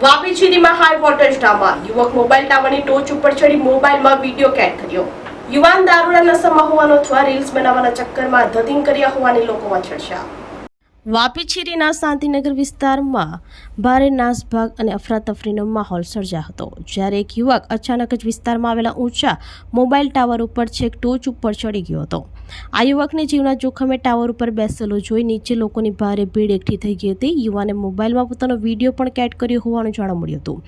વાપી ચીરીમાં high voltage drama. યુવક mobile ટાવરની ટોચ ઉપર ચડી મોબાઈલમાં વિડીયો કેદ કર્યો. યુવાન દારૂના નશામાં હોવાનો અથવા રીલ્સ બનાવવાના ચક્કરમાં ધતિંગ કર્યા હોવાની લોકોમાં ચર્ચા. વાપી ચીરીના શાંતિનગર વિસ્તારમાં ભારે નાસભાગ અને અફરાતફરીનો માહોલ સર્જાયો હતો, જ્યારે એક યુવક અચાનક જ વિસ્તારમાં આવેલા ઊંચા મોબાઈલ ટાવર ઉપર છેક ટોચ ઉપર ચડી ગયો હતો. આ યુવકને જીવના જોખમે ટાવર ઉપર બેસેલો જોઈ નીચે લોકોની ભારે ભીડ એકઠી થઈ ગઈ હતી. યુવાને મોબાઈલમાં પોતાનો વિડીયો પણ કેદ કર્યો હોવાનું જાણવા મળ્યું હતું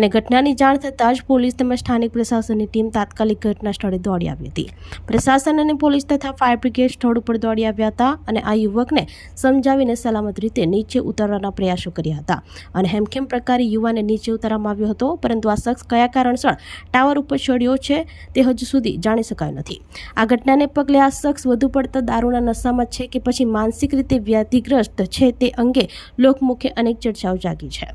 અને ઘટનાની જાણ થતાં જ પોલીસ તેમજ સ્થાનિક પ્રશાસનની ટીમ તાત્કાલિક ઘટના સ્થળે દોડી આવી હતી. પ્રશાસન અને પોલીસ તથા ફાયર બ્રિગેડ સ્થળ ઉપર દોડી આવ્યા હતા અને આ યુવકને સમજાવીને સલામત રીતે નીચે ઉતારવાના પ્રયાસો કર્યા હતા અને હેમખેમ પ્રકારે યુવાને નીચે ઉતારવામાં આવ્યો હતો, પરંતુ આ શખ્સ કયા કારણસર ટાવર ઉપર ચડ્યો છે તે હજુ સુધી જાણી શકાયું નથી. આ ઘટનાને પગલે આ શખ્સ વધુ પડતા દારૂના નશામાં છે કે પછી માનસિક રીતે વ્યાધિગ્રસ્ત છે તે અંગે લોકમુખે અનેક ચર્ચાઓ જાગી છે.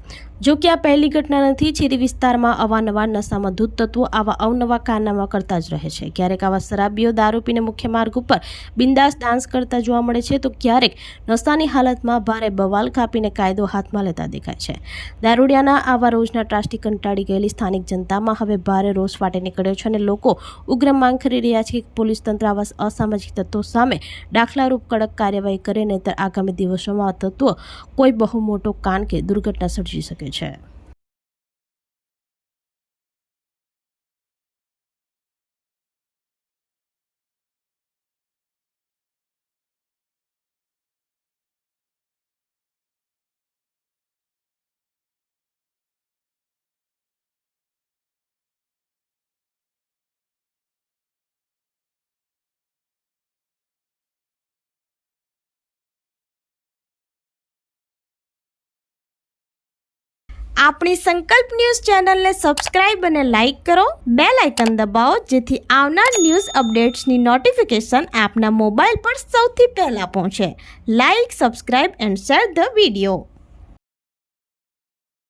જો કે આ પહેલી ઘટના નથી. ચીરી વિસ્તારમાં અવારનવાર નશામાં ધૂત તત્વો આવા અવનવા કારનામા કરતા જ રહે છે. ક્યારેક આવા શરાબીઓ દારૂ પીને મુખ્ય માર્ગ ઉપર બિંદાસ ડાન્સ કરતા જોવા મળે છે, તો ક્યારેક નશાની હાલતમાં ભારે બવાલ કાપીને કાયદો હાથમાં લેતા દેખાય છે. દારૂડિયાના આવા રોજના ત્રાસથી કંટાળી ગયેલી સ્થાનિક જનતામાં હવે ભારે રોષ ફાટી નીકળ્યો છે અને લોકો ઉગ્ર માંગ કરી રહ્યા છે કે પોલીસ તંત્ર આવા અસામાજિક તત્વો સામે દાખલારૂપ કડક કાર્યવાહી કરે, નહીંતર આગામી દિવસોમાં આ તત્વો કોઈ બહુ મોટો કાંડ કે દુર્ઘટના સર્જી શકે છે. આપણી સંકલ્પ ન્યૂઝ ચેનલને સબસ્ક્રાઇબ અને લાઇક કરો. બેલ આઇકન દબાવો જેથી આવનાર ન્યૂઝ અપડેટ્સની નોટિફિકેશન આપના મોબાઈલ પર સૌથી પહેલા પહોંચે. Like, subscribe and share the video.